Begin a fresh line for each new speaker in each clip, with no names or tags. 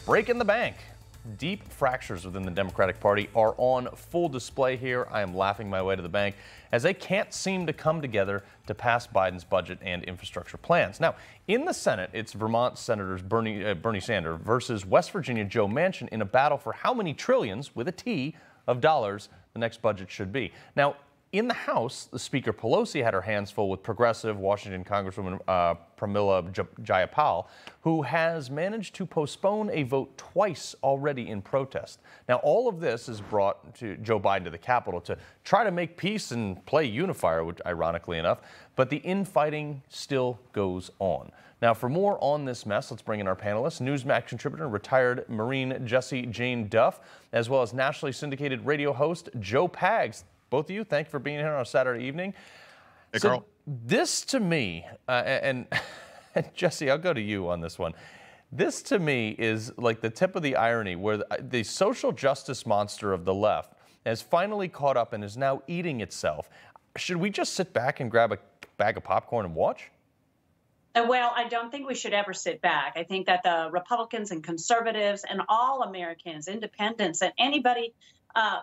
Breaking the bank. Deep fractures within the Democratic Party are on full display here. I am laughing my way to the bank as they can't seem to come together to pass Biden's budget and infrastructure plans. Now, in the Senate, it's Vermont Senators Bernie Sanders versus West Virginia Joe Manchin in a battle for how many trillions, with a T, of dollars the next budget should be. Now, in the House, the Speaker Pelosi had her hands full with progressive Washington Congresswoman Pramila Jayapal, who has managed to postpone a vote twice already in protest. Now, all of this has brought to Joe Biden to the Capitol to try to make peace and play unifier, which, ironically enough, but the infighting still goes on. Now, for more on this mess, let's bring in our panelists, Newsmax contributor and retired Marine Jessie Jane Duff, as well as nationally syndicated radio host Joe Pags. Both of you, thank you for being here on a Saturday evening.
Hey, Carl.
This to me, and Jesse, I'll go to you on this one. This to me is like the tip of the irony where the social justice monster of the left has finally caught up and is now eating itself. Should we just sit back and grab a bag of popcorn and watch?
Well, I don't think we should ever sit back. I think that the Republicans and conservatives and all Americans, independents, and anybody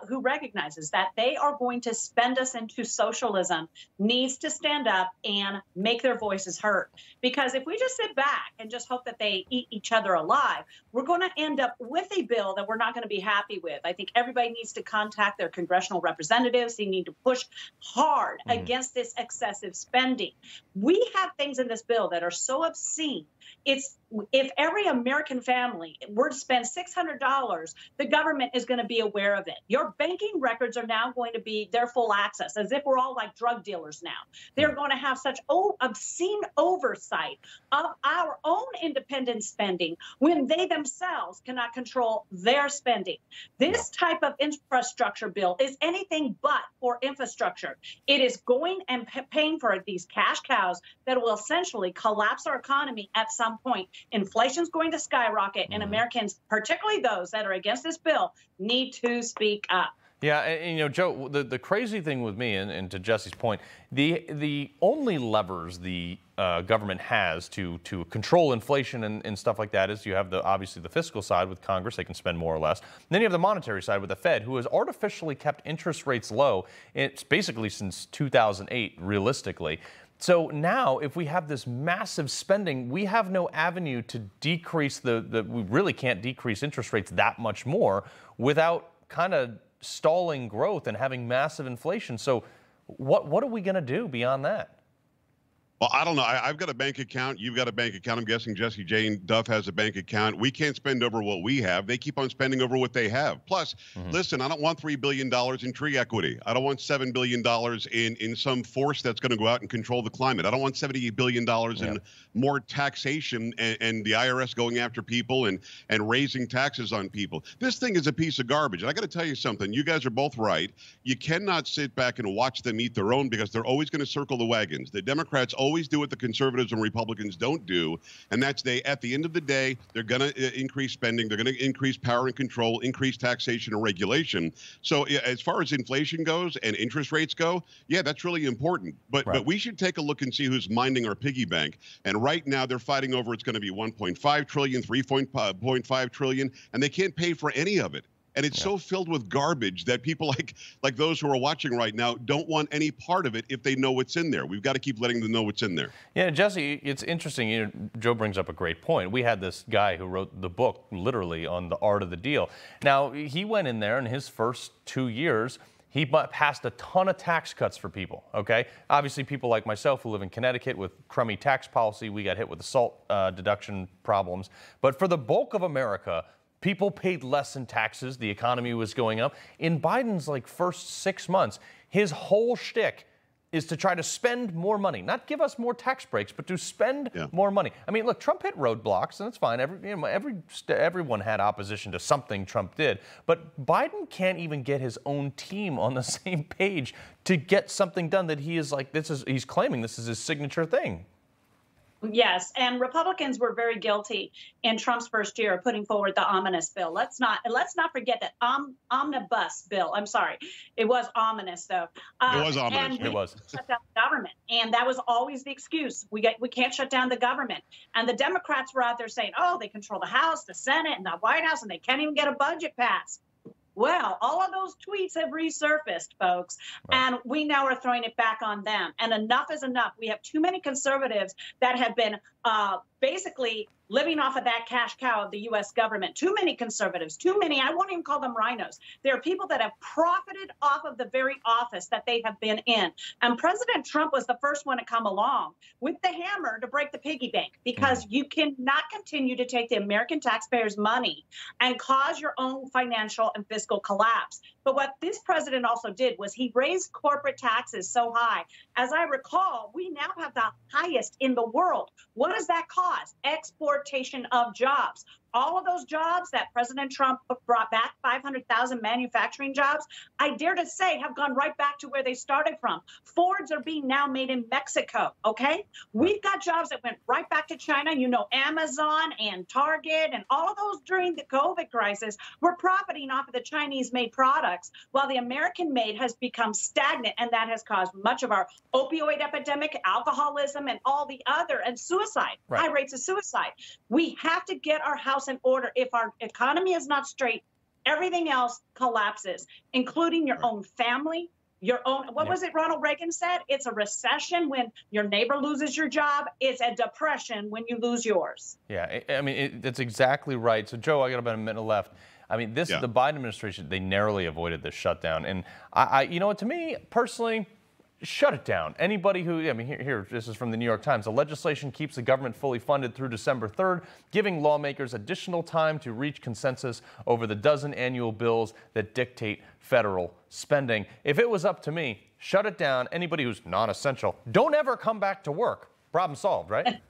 who recognizes that they are going to spend us into socialism needs to stand up and make their voices heard. Because if we just sit back and just hope that they eat each other alive, we're going to end up with a bill that we're not going to be happy with. I think everybody needs to contact their congressional representatives. They need to push hard against this excessive spending. We have things in this bill that are so obscene. If every American family were to spend $600, the government is going to be aware of it. Your banking records are now going to be their full access, as if we're all like drug dealers now. They're going to have such obscene oversight of our own independent spending when they themselves cannot control their spending. This type of infrastructure bill is anything but for infrastructure. It is going and paying for these cash cows that will essentially collapse our economy at some point. Inflation's going to skyrocket, and Americans, particularly those that are against this bill, need to speak up.
Yeah, and you know, Joe, the crazy thing with me, and to Jesse's point, the only levers the government has to control inflation and stuff like that is you have obviously the fiscal side with Congress, they can spend more or less. And then you have the monetary side with the Fed, who has artificially kept interest rates low. It's basically since 2008, realistically. So now, if we have this massive spending, we have no avenue to decrease we really can't decrease interest rates that much more without kind of stalling growth and having massive inflation. So what are we going to do beyond that?
Well, I don't know. I've got a bank account. You've got a bank account. I'm guessing Jessie Jane Duff has a bank account. We can't spend over what we have. They keep on spending over what they have. Plus, listen, I don't want $3 billion in tree equity. I don't want $7 billion in some force that's going to go out and control the climate. I don't want $78 billion in more taxation and the IRS going after people and raising taxes on people. This thing is a piece of garbage. And I got to tell you something. You guys are both right. You cannot sit back and watch them eat their own because they're always going to circle the wagons. The Democrats always do what the conservatives and Republicans don't do, and that's at the end of the day, they're going to increase spending, they're going to increase power and control, increase taxation and regulation. So as far as inflation goes and interest rates go, yeah, that's really important. But we should take a look and see who's minding our piggy bank. And right now they're fighting over it's going to be 1.5 trillion, 3.5 trillion, and they can't pay for any of it. And it's so filled with garbage that people like those who are watching right now don't want any part of it if they know what's in there. We've got to keep letting them know what's in there.
Yeah, Jesse, it's interesting. You know, Joe brings up a great point. We had this guy who wrote the book literally on the art of the deal. Now, he went in there in his first 2 years. He passed a ton of tax cuts for people, okay? Obviously, people like myself who live in Connecticut with crummy tax policy, we got hit with the SALT deduction problems. But for the bulk of America, people paid less in taxes. The economy was going up. In Biden's first 6 months, his whole shtick is to try to spend more money, not give us more tax breaks, but to spend more money. I mean, look, Trump hit roadblocks, and it's fine. Everyone had opposition to something Trump did, but Biden can't even get his own team on the same page to get something done that he is he's claiming this is his signature thing.
Yes, and Republicans were very guilty in Trump's first year of putting forward the ominous bill. Let's not forget that omnibus bill. I'm sorry, it was ominous though.
It was ominous.
It was.
Shut down the government, and that was always the excuse. We can't shut down the government. And the Democrats were out there saying, "Oh, they control the House, the Senate, and the White House, and they can't even get a budget passed." Well, all of those tweets have resurfaced, folks, and we now are throwing it back on them. And enough is enough. We have too many conservatives that have been basically living off of that cash cow of the U.S. government. Too many conservatives, too many. I won't even call them rhinos. There are people that have profited off of the very office that they have been in. And President Trump was the first one to come along with the hammer to break the piggy bank, because you cannot continue to take the American taxpayers' money and cause your own financial and fiscal collapse. But what this president also did was he raised corporate taxes so high. As I recall, we now have the highest in the world. What does that cause? Exportation of jobs. All of those jobs that President Trump brought back, 500,000 manufacturing jobs, I dare to say have gone right back to where they started from. Fords are being now made in Mexico, okay? We've got jobs that went right back to China. You know, Amazon and Target and all of those during the COVID crisis were profiting off of the Chinese-made products, while the American-made has become stagnant, and that has caused much of our opioid epidemic, alcoholism, and all the other, and suicide, high rates of suicide. We have to get our house in order. If our economy is not straight, everything else collapses, including your own family, your own, what was it Ronald Reagan said? It's a recession when your neighbor loses your job. It's a depression when you lose yours.
Yeah, I mean, that's exactly right. So, Joe, I got about a minute left. I mean, the Biden administration, they narrowly avoided this shutdown. And you know what, to me, personally, shut it down. Anybody who, I mean, here, this is from the New York Times. The legislation keeps the government fully funded through December 3rd, giving lawmakers additional time to reach consensus over the dozen annual bills that dictate federal spending. If it was up to me, shut it down. Anybody who's non-essential, don't ever come back to work. Problem solved, right?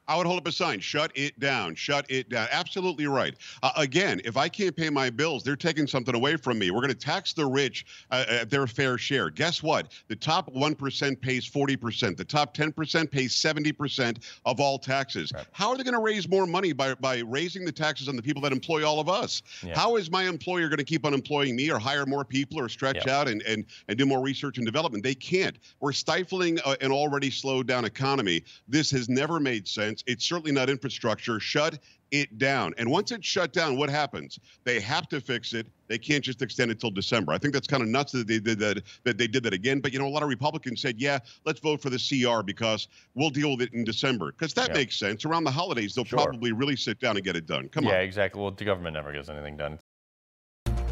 I would hold up a sign, shut it down, shut it down. Absolutely right. Again, if I can't pay my bills, they're taking something away from me. We're going to tax the rich at their fair share. Guess what? The top 1% pays 40%. The top 10% pays 70% of all taxes. Right. How are they going to raise more money by raising the taxes on the people that employ all of us? Yeah. How is my employer going to keep on employing me or hire more people or stretch out and do more research and development? They can't. We're stifling an already slowed down economy. This has never made sense. It's certainly not infrastructure. Shut it down. And once it's shut down, what happens? They have to fix it. They can't just extend it till December. I think that's kind of nuts that they did that again. But, you know, a lot of Republicans said, yeah, let's vote for the CR because we'll deal with it in December. Because that makes sense. Around the holidays, they'll probably really sit down and get it done. Come on.
Yeah, exactly. Well, the government never gets anything done.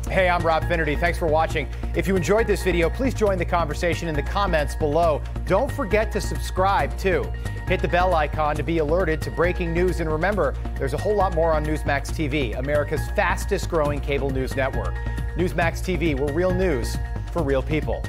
Hey, I'm Rob Finnerty. Thanks for watching. If you enjoyed this video, please join the conversation in the comments below. Don't forget to subscribe, too. Hit the bell icon to be alerted to breaking news. And remember, there's a whole lot more on Newsmax TV, America's fastest growing cable news network. Newsmax TV, we're real news for real people.